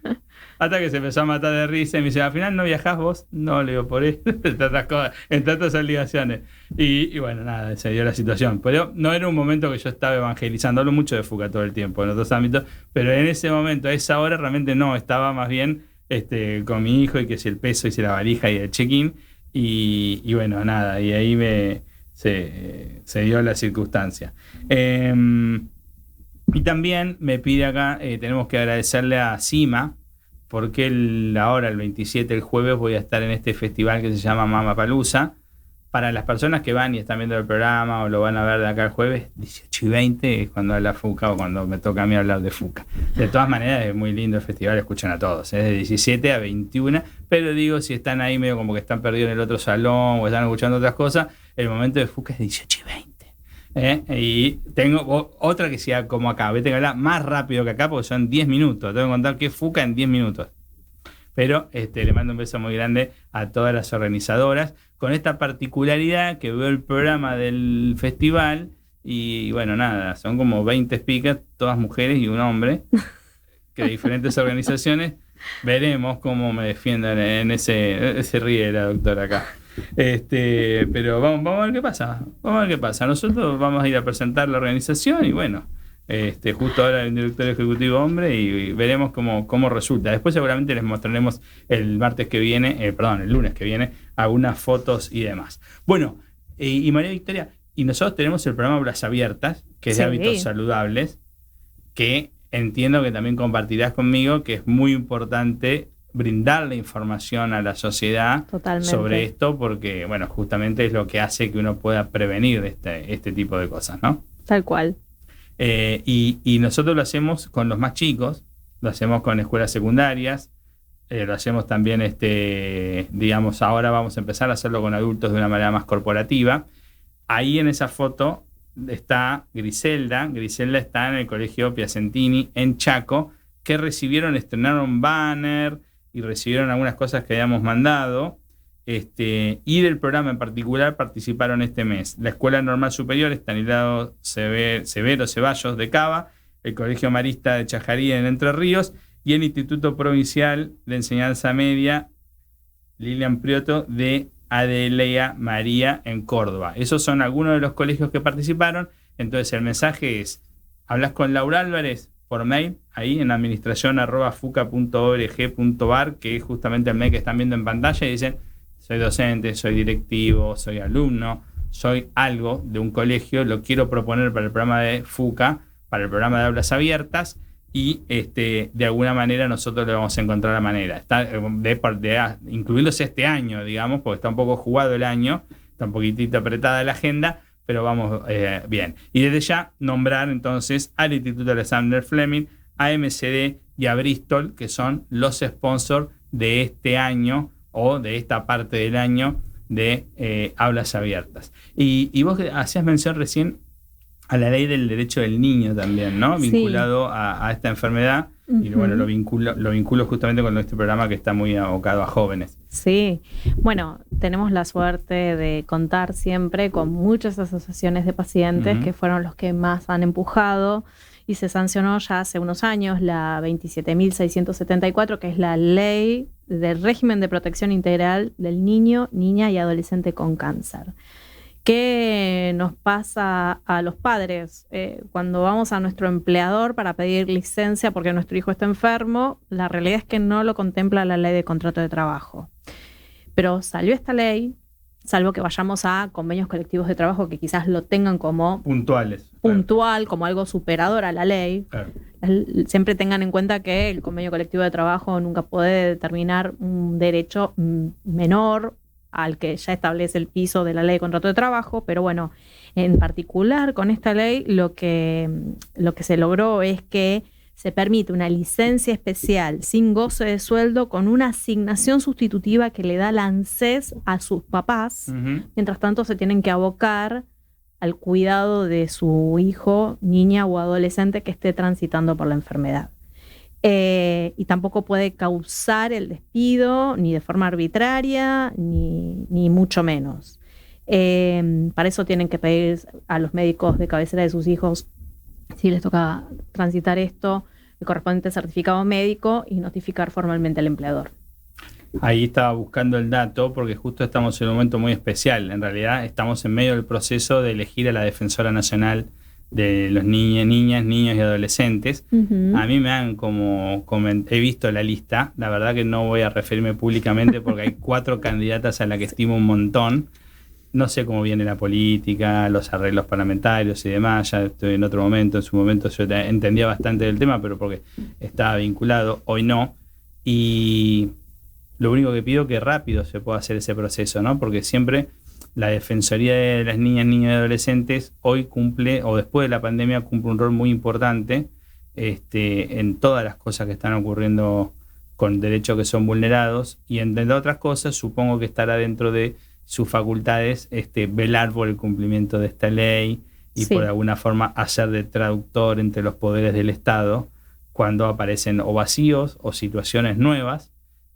Hasta que se empezó a matar de risa y me dice, al final no viajás vos. No, le digo, por eso, entre otras cosas, entre otras obligaciones. Y bueno, nada, se dio la situación. Pero no era un momento que yo estaba evangelizando. Hablo mucho de FUCA todo el tiempo, en otros ámbitos. Pero en ese momento, a esa hora, realmente no. Estaba más bien con mi hijo y que si el peso, hice la valija y el check-in. Y bueno, nada, y ahí se dio la circunstancia. Y también me pide acá, tenemos que agradecerle a CIMA, porque ahora el 27, el jueves, voy a estar en este festival que se llama Mamapalooza, para las personas que van y están viendo el programa o lo van a ver de acá el jueves, 18:20 es cuando habla FUCA o cuando me toca a mí hablar de FUCA. De todas maneras es muy lindo el festival, escuchan a todos, es de 17 a 21, pero digo, si están ahí medio como que están perdidos en el otro salón o están escuchando otras cosas, el momento de FUCA es 18:20. Y tengo otra que sea como acá, voy a tener que hablar más rápido que acá porque son 10 minutos, tengo que contar qué es FUCA en 10 minutos. Pero le mando un beso muy grande a todas las organizadoras, con esta particularidad que veo el programa del festival y bueno, nada, son como 20 speakers, todas mujeres y un hombre, que de diferentes organizaciones. Veremos cómo me defiendan en ese ríe la doctora acá. Pero vamos a ver qué pasa. Nosotros vamos a ir a presentar la organización y bueno, justo ahora el director ejecutivo hombre y veremos cómo resulta. Después seguramente les mostraremos el lunes que viene, algunas fotos y demás. Bueno, y María Victoria, y nosotros tenemos el programa Aulas Abiertas, que es de hábitos saludables, que entiendo que también compartirás conmigo que es muy importante brindarle información a la sociedad sobre esto, porque bueno, justamente es lo que hace que uno pueda prevenir este tipo de cosas, ¿no? Tal cual. Y nosotros lo hacemos con los más chicos, lo hacemos con escuelas secundarias, lo hacemos también, digamos, ahora vamos a empezar a hacerlo con adultos de una manera más corporativa. Ahí en esa foto está Griselda está en el Colegio Piacentini en Chaco, que estrenaron banner y recibieron algunas cosas que habíamos mandado. Y del programa en particular participaron este mes la Escuela Normal Superior Estanislao Severo Ceballos de Cava, el Colegio Marista de Chajarí en Entre Ríos y el Instituto Provincial de Enseñanza Media Lilian Prioto de Adelea María en Córdoba. Esos son algunos de los colegios que participaron. Entonces el mensaje es: hablas con Laura Álvarez por mail, ahí en administración@fuca.org.ar, que es justamente el mail que están viendo en pantalla, y dicen: soy docente, soy directivo, soy alumno, soy algo de un colegio, lo quiero proponer para el programa de FUCA, para el programa de aulas abiertas, y de alguna manera nosotros le vamos a encontrar la manera. Incluirlos este año, digamos, porque está un poco jugado el año, está un poquitito apretada la agenda, pero vamos bien. Y desde ya nombrar entonces al Instituto Alexander Fleming, a MCD y a Bristol, que son los sponsors de este año o de esta parte del año de aulas abiertas. Y vos hacías mención recién a la ley del derecho del niño también, ¿no? Vinculado a esta enfermedad. Uh-huh. Y bueno, lo vinculo justamente con nuestro programa que está muy abocado a jóvenes. Sí, bueno, tenemos la suerte de contar siempre con muchas asociaciones de pacientes, uh-huh, que fueron los que más han empujado, y se sancionó ya hace unos años la 27.674, que es la ley del régimen de protección integral del niño, niña y adolescente con cáncer. ¿Qué nos pasa a los padres? Cuando vamos a nuestro empleador para pedir licencia porque nuestro hijo está enfermo, la realidad es que no lo contempla la ley de contrato de trabajo. Pero salió esta ley, salvo que vayamos a convenios colectivos de trabajo que quizás lo tengan como puntual, claro, como algo superador a la ley. Claro. Siempre tengan en cuenta que el convenio colectivo de trabajo nunca puede determinar un derecho menor al que ya establece el piso de la ley de contrato de trabajo, pero bueno, en particular con esta ley lo que se logró es que se permite una licencia especial sin goce de sueldo con una asignación sustitutiva que le da la ANSES a sus papás, uh-huh, mientras tanto se tienen que abocar al cuidado de su hijo, niña o adolescente que esté transitando por la enfermedad. Y tampoco puede causar el despido ni de forma arbitraria ni mucho menos. Para eso tienen que pedir a los médicos de cabecera de sus hijos, si les toca transitar esto, el correspondiente certificado médico y notificar formalmente al empleador. Ahí estaba buscando el dato porque justo estamos en un momento muy especial. En realidad estamos en medio del proceso de elegir a la Defensora Nacional de los niños y adolescentes. Uh-huh. A mí me han he visto la lista, la verdad que no voy a referirme públicamente porque hay 4 candidatas a las que estimo un montón. No sé cómo viene la política, los arreglos parlamentarios y demás, ya estoy en otro momento, en su momento yo entendía bastante del tema, pero porque estaba vinculado, hoy no. Y lo único que pido es que rápido se pueda hacer ese proceso, ¿no? Porque siempre la Defensoría de las Niñas, Niños y Adolescentes hoy cumple, o después de la pandemia, cumple un rol muy importante en todas las cosas que están ocurriendo con derechos que son vulnerados, y entre otras cosas supongo que estará dentro de sus facultades velar por el cumplimiento de esta ley y por alguna forma hacer de traductor entre los poderes del Estado cuando aparecen o vacíos o situaciones nuevas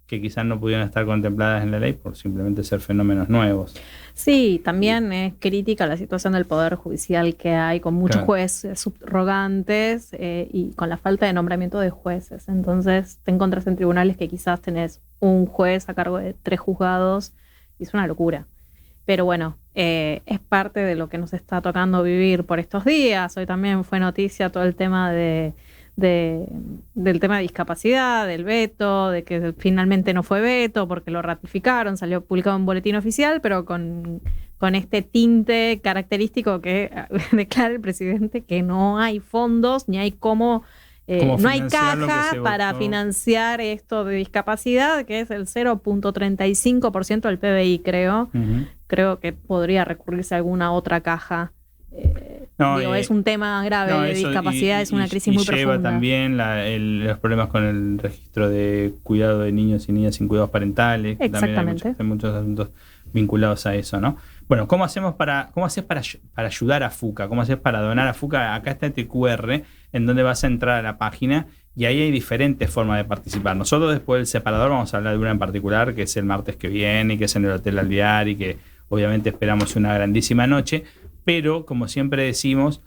que quizás no pudieran estar contempladas en la ley por simplemente ser fenómenos nuevos. Sí, también es crítica la situación del Poder Judicial que hay, con muchos jueces subrogantes y con la falta de nombramiento de jueces. Entonces te encontrás en tribunales que quizás tenés un juez a cargo de 3 juzgados y es una locura. Pero bueno, es parte de lo que nos está tocando vivir por estos días. Hoy también fue noticia todo el tema del tema de discapacidad, del veto, de que finalmente no fue veto porque lo ratificaron, salió publicado en boletín oficial, pero con este tinte característico que declara el presidente que no hay fondos, ni hay cómo no hay caja para financiar esto de discapacidad, que es el 0.35% del PBI, creo. Uh-huh. Creo que podría recurrirse a alguna otra caja. Es un tema grave de discapacidad, es una crisis muy profunda. Lleva también los problemas con el registro de cuidado de niños y niñas sin cuidados parentales. Exactamente. Hay muchos asuntos vinculados a eso, ¿no? Bueno, ¿cómo haces para ayudar a FUCA? ¿Cómo haces para donar a FUCA? Acá está este QR en donde vas a entrar a la página y ahí hay diferentes formas de participar. Nosotros después del separador vamos a hablar de una en particular, que es el martes que viene, y que es en el Hotel Alvear, y que obviamente esperamos una grandísima noche. Pero, como siempre decimos,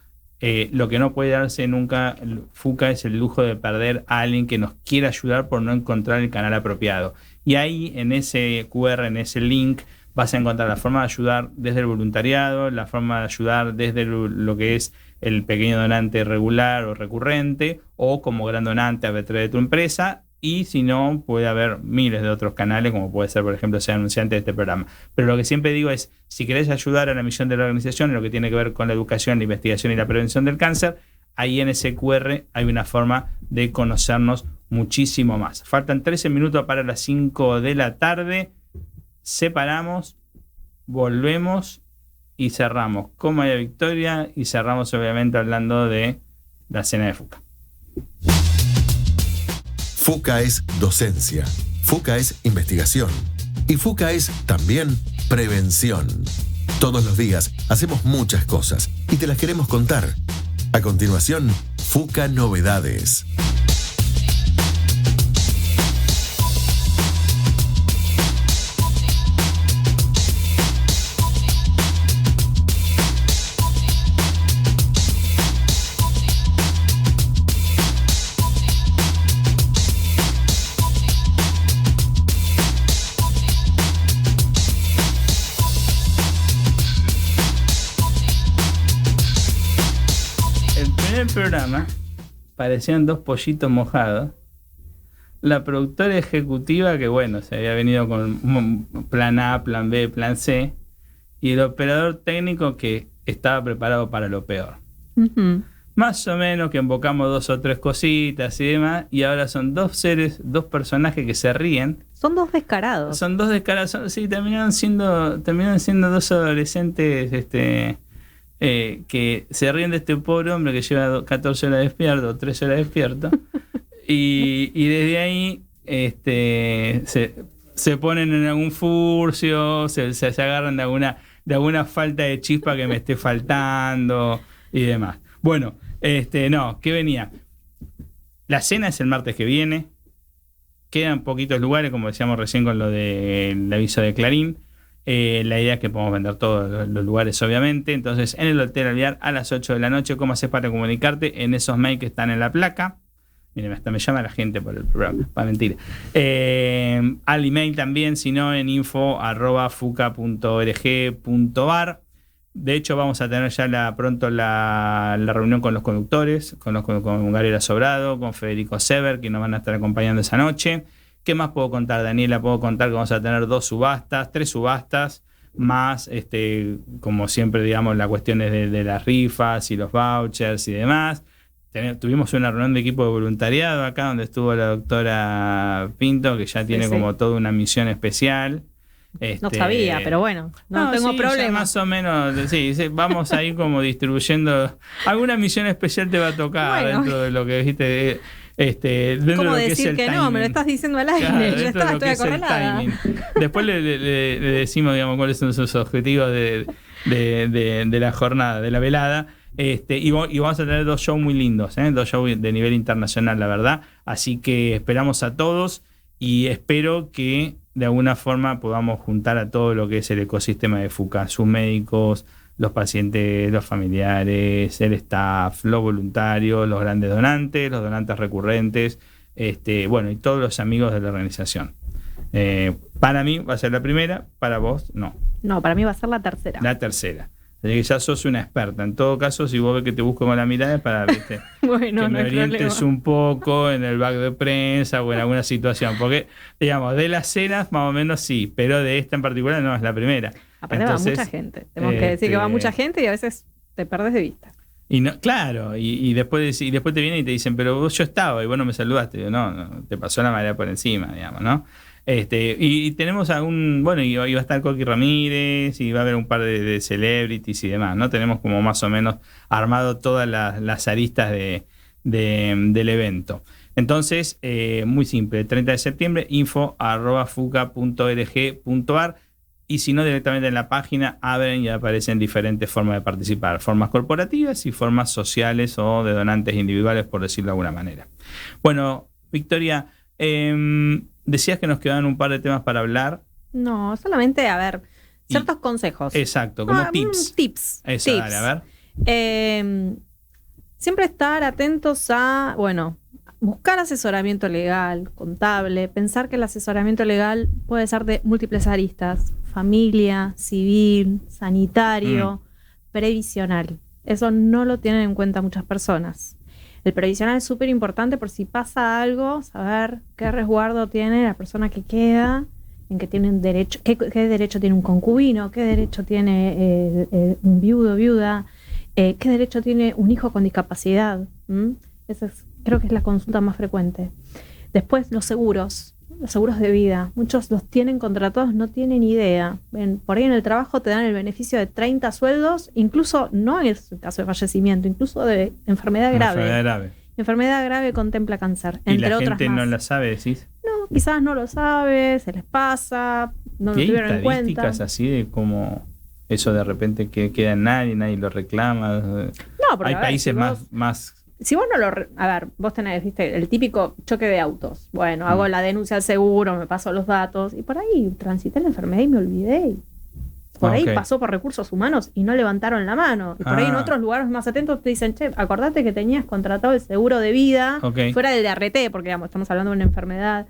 lo que no puede darse nunca FUCA es el lujo de perder a alguien que nos quiera ayudar por no encontrar el canal apropiado. Y ahí, en ese QR, en ese link, vas a encontrar la forma de ayudar desde el voluntariado, la forma de ayudar desde lo que es el pequeño donante regular o recurrente, o como gran donante a través de tu empresa. Y si no, puede haber miles de otros canales, como puede ser, por ejemplo, ser anunciante de este programa. Pero lo que siempre digo es, si querés ayudar a la misión de la organización, en lo que tiene que ver con la educación, la investigación y la prevención del cáncer, ahí en ese QR hay una forma de conocernos muchísimo más. Faltan 13 minutos para las 5 de la tarde. Separamos, volvemos y cerramos con María Victoria, y cerramos obviamente hablando de la cena de FUCA. FUCA es docencia, FUCA es investigación y FUCA es también prevención. Todos los días hacemos muchas cosas y te las queremos contar. A continuación, FUCA Novedades. Programa parecían 2 pollitos mojados. La productora ejecutiva, que bueno, se había venido con plan A, plan B, plan C, y el operador técnico que estaba preparado para lo peor. Uh-huh. Más o menos que invocamos 2 o 3 cositas y demás, y ahora son 2 personajes que se ríen. Son 2 descarados. Son 2 descarados, sí, terminaron siendo 2 adolescentes que se ríen de este pobre hombre que lleva 14 horas despierto, 13 horas despierto, y desde ahí se ponen en algún furcio, se agarran de alguna falta de chispa que me esté faltando y demás. Bueno, ¿qué venía? La cena es el martes que viene, quedan poquitos lugares, como decíamos recién con lo del aviso de Clarín. La idea es que podamos vender todos los lugares, obviamente. Entonces, en el Hotel Alvear a las 8 de la noche, ¿cómo haces para comunicarte? En esos mails que están en la placa. Miren, hasta me llama la gente por el programa, para mentir. Al email también, si no, en info@fuca.org.ar. De hecho, vamos a tener ya pronto la reunión con los conductores, con Gabriela Sobrado, con Federico Sever, que nos van a estar acompañando esa noche. ¿Qué más puedo contar, Daniela? Puedo contar que vamos a tener 3 subastas, más, como siempre, digamos, las cuestiones de las rifas y los vouchers y demás. Tuvimos una reunión de equipo de voluntariado acá, donde estuvo la doctora Pinto, que ya tiene como toda una misión especial. No sabía, pero bueno, no tengo problema. Más o menos, sí, vamos a ir como distribuyendo. Alguna misión especial te va a tocar dentro de lo que dijiste. ¿Cómo decir que no? Me lo estás diciendo al aire. Claro, yo estoy acorralada. Después le decimos, digamos, cuáles son sus objetivos de la jornada, de la velada. Y vamos a tener 2 shows muy lindos, 2 shows de nivel internacional, la verdad. Así que esperamos a todos y espero que de alguna forma podamos juntar a todo lo que es el ecosistema de FUCA, sus médicos, los pacientes, los familiares, el staff, los voluntarios, los grandes donantes, los donantes recurrentes, bueno, y todos los amigos de la organización. Para mí va a ser la primera, para vos no. No, para mí va a ser la tercera. La tercera. Así que ya sos una experta. En todo caso, si vos ves que te busco con la mirada es para bueno, que me orientes un poco en el back de prensa o en alguna situación. Porque, digamos, de las cenas más o menos sí, pero de esta en particular no es la primera. Aparte va mucha gente. Tenemos que decir que va mucha gente y a veces te perdés de vista. Y no, claro, y después te vienen y te dicen, pero yo estaba y vos no me saludaste. Digo, no, te pasó la marea por encima, digamos, ¿no? Y tenemos bueno, y va a estar Coqui Ramírez, y va a haber un par de celebrities y demás, ¿no? Tenemos como más o menos armado todas las aristas del evento. Entonces, muy simple, 30 de septiembre, info@fuca.org.ar, y si no, directamente en la página abren y aparecen diferentes formas de participar, formas corporativas y formas sociales o de donantes individuales, por decirlo de alguna manera. Bueno, Victoria, decías que nos quedaban un par de temas para hablar. No, solamente, a ver, ciertos consejos. Exacto, como tips. Tips. Eso, tips. Dale, a ver. Siempre estar atentos a, bueno, buscar asesoramiento legal, contable, pensar que el asesoramiento legal puede ser de múltiples aristas: familia, civil, sanitario, previsional. Eso no lo tienen en cuenta muchas personas. El previsional es súper importante por si pasa algo, saber qué resguardo tiene la persona que queda, en qué tienen derecho, qué derecho tiene un concubino, qué derecho tiene un viudo, viuda, qué derecho tiene un hijo con discapacidad. Esa creo que es la consulta más frecuente. Después, los seguros de vida. Muchos los tienen contratados, no tienen idea. Por ahí en el trabajo te dan el beneficio de 30 sueldos, incluso no en el caso de fallecimiento, incluso de enfermedad grave. Enfermedad grave contempla cáncer, entre otras más. ¿Y la gente no la sabe, decís? No, quizás no lo sabe, se les pasa, no lo tuvieron en cuenta. ¿Hay estadísticas así de cómo eso de repente que queda en nadie lo reclama? No, pero hay países más... Si vos no lo... A ver, vos tenés, viste, el típico choque de autos. Bueno, hago la denuncia al seguro, me paso los datos, y por ahí transité la enfermedad y me olvidé. Por ahí pasó por recursos humanos y no levantaron la mano. Y por ahí en otros lugares más atentos te dicen, che, acordate que tenías contratado el seguro de vida fuera del DRT, porque digamos, estamos hablando de una enfermedad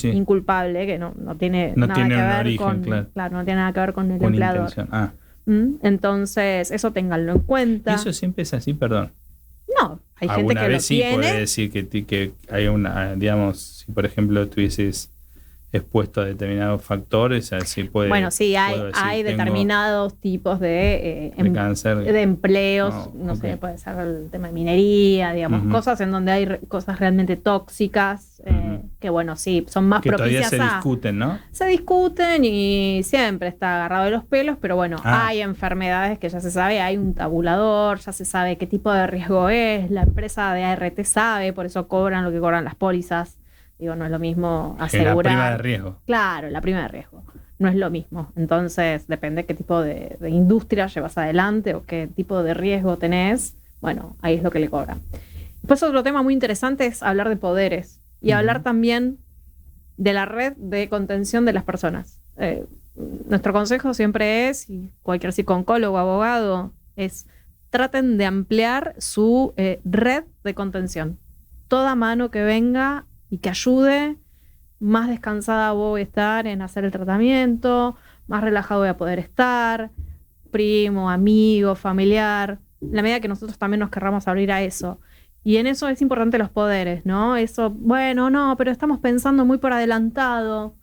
inculpable que no tiene nada que ver origen, claro, no tiene nada que ver con el empleador. Entonces, eso ténganlo en cuenta. ¿Y eso siempre es así? Perdón. No, hay gente que lo tiene. Alguna vez sí puede decir que hay una, digamos, si por ejemplo estuvieses expuesto a determinados factores, así puede. Bueno, sí, hay determinados tipos de cáncer, de empleos, no sé, puede ser el tema de minería, digamos, cosas en donde hay cosas realmente tóxicas, que bueno, sí, son más que propicias todavía se discuten, ¿no? Se discuten y siempre está agarrado de los pelos, pero bueno, hay enfermedades que ya se sabe, hay un tabulador, ya se sabe qué tipo de riesgo es, la empresa de ART sabe, por eso cobran lo que cobran las pólizas. Digo, no es lo mismo asegurar. La prima de riesgo. Claro, la prima de riesgo. No es lo mismo. Entonces, depende qué tipo de industria llevas adelante o qué tipo de riesgo tenés. Bueno, ahí es lo que le cobran. Después, otro tema muy interesante es hablar de poderes y hablar también de la red de contención de las personas. Nuestro consejo siempre es, y cualquier psicólogo o abogado, es traten de ampliar su red de contención. Toda mano que venga y que ayude, más descansada voy a estar en hacer el tratamiento, más relajado voy a poder estar, primo, amigo, familiar, en la medida que nosotros también nos querramos abrir a eso. Y en eso es importante los poderes, ¿no? Eso, bueno, no, pero estamos pensando muy por adelantado.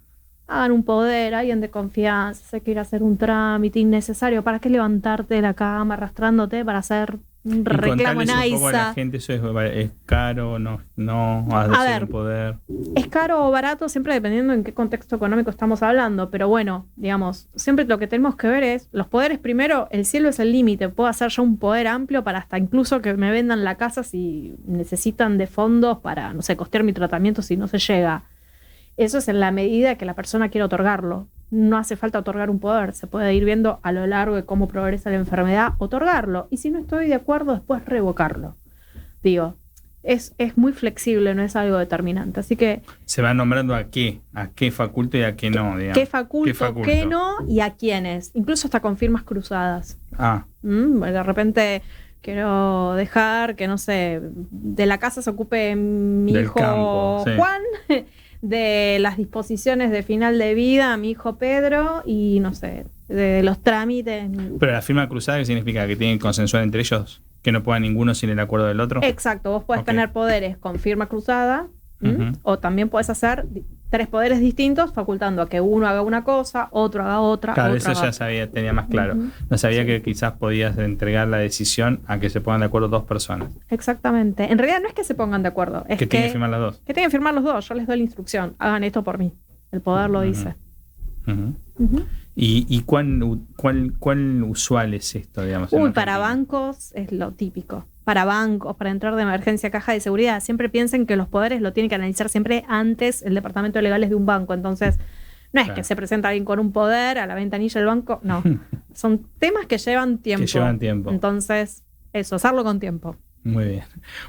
Hagan un poder, alguien de confianza, se quiere hacer un trámite innecesario. ¿Para qué levantarte de la cama arrastrándote para hacer un reclamo en AISA. Un poco a la gente, eso es caro, no a ver, un poder. Es caro o barato siempre dependiendo en qué contexto económico estamos hablando, pero bueno, digamos, siempre lo que tenemos que ver es, los poderes primero, el cielo es el límite, puedo hacer ya un poder amplio para hasta incluso que me vendan la casa si necesitan de fondos para, no sé, costear mi tratamiento si no se llega. Eso es en la medida que la persona quiere otorgarlo. No hace falta otorgar un poder, se puede ir viendo a lo largo de cómo progresa la enfermedad, otorgarlo. Y si no estoy de acuerdo, después revocarlo. Digo, es muy flexible, no es algo determinante. Así que... Se va nombrando a qué faculto y a qué no, digamos. ¿Qué faculto, qué no y a quiénes? Incluso hasta con firmas cruzadas. De repente... Quiero dejar que, no sé, de la casa se ocupe mi hijo campo, sí. Juan, de las disposiciones de final de vida mi hijo Pedro y, no sé, de los trámites. Pero la firma cruzada, ¿qué significa? ¿Que tienen que consensuar entre ellos? ¿Que no pueda ninguno sin el acuerdo del otro? Exacto, vos podés tener poderes con firma cruzada o también podés hacer 3 poderes distintos facultando a que uno haga una cosa, otro haga otra. Claro, eso ya sabía, tenía más claro. No sabía que quizás podías entregar la decisión a que se pongan de acuerdo 2 personas. Exactamente. En realidad no es que se pongan de acuerdo, es que tienen que firmar las 2. Que tienen que firmar los 2. Yo les doy la instrucción, hagan esto por mí. El poder lo dice. ¿Y cuál usual es esto, digamos? Para bancos es lo típico. Para bancos, para entrar de emergencia a caja de seguridad, siempre piensen que los poderes lo tiene que analizar siempre antes el departamento de legales de un banco. Entonces, no es que se presenta alguien con un poder a la ventanilla del banco, no. Son temas que llevan tiempo. Entonces, eso, hacerlo con tiempo. Muy bien.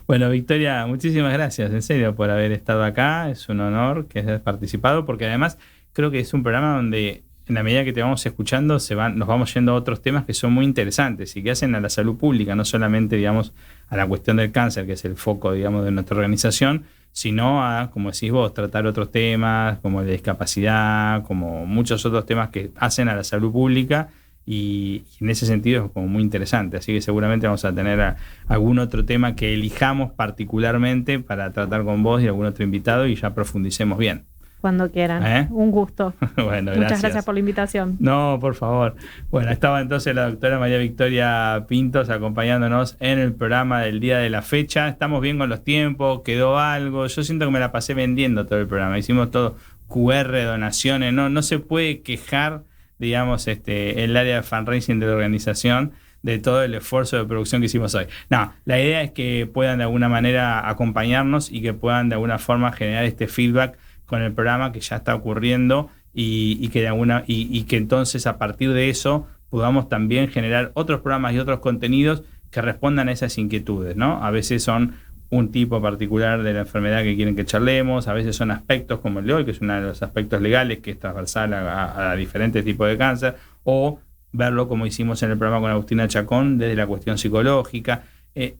Bueno, Victoria, muchísimas gracias, en serio, por haber estado acá. Es un honor que hayas participado, porque además creo que es un programa donde en la medida que te vamos escuchando nos vamos yendo a otros temas que son muy interesantes y que hacen a la salud pública, no solamente, digamos, a la cuestión del cáncer, que es el foco, digamos, de nuestra organización, sino a, como decís vos, tratar otros temas como la discapacidad, como muchos otros temas que hacen a la salud pública, y en ese sentido es como muy interesante. Así que seguramente vamos a tener algún otro tema que elijamos particularmente para tratar con vos y algún otro invitado y ya profundicemos bien. Cuando quieran. Un gusto. Bueno, muchas gracias por la invitación. No, por favor. Bueno, estaba entonces la doctora María Victoria Pintos acompañándonos en el programa del día de la fecha. Estamos bien con los tiempos, quedó algo. Yo siento que me la pasé vendiendo todo el programa. Hicimos todo QR, donaciones. No se puede quejar, digamos, el área de fundraising de la organización de todo el esfuerzo de producción que hicimos hoy. No, la idea es que puedan de alguna manera acompañarnos y que puedan de alguna forma generar este feedback con el programa que ya está ocurriendo y que entonces a partir de eso podamos también generar otros programas y otros contenidos que respondan a esas inquietudes, ¿no? A veces son un tipo particular de la enfermedad que quieren que charlemos, a veces son aspectos como el de hoy, que es uno de los aspectos legales que es transversal a diferentes tipos de cáncer, o verlo como hicimos en el programa con Agustina Chacón desde la cuestión psicológica.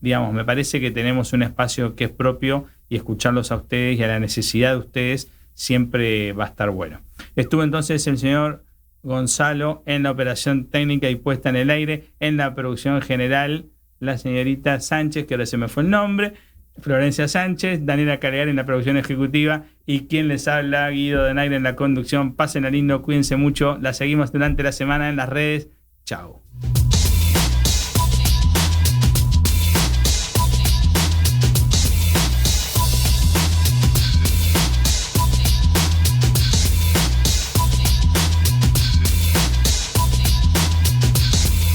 Digamos, me parece que tenemos un espacio que es propio y escucharlos a ustedes y a la necesidad de ustedes siempre va a estar bueno. Estuvo entonces el señor Gonzalo en la operación técnica y puesta en el aire, en la producción general la señorita Sánchez, que ahora se me fue el nombre, Florencia Sánchez, Daniela Calegari en la producción ejecutiva y quien les habla, Guido Donaire en la conducción. Pásenla lindo, cuídense mucho, la seguimos durante la semana en las redes. Chao.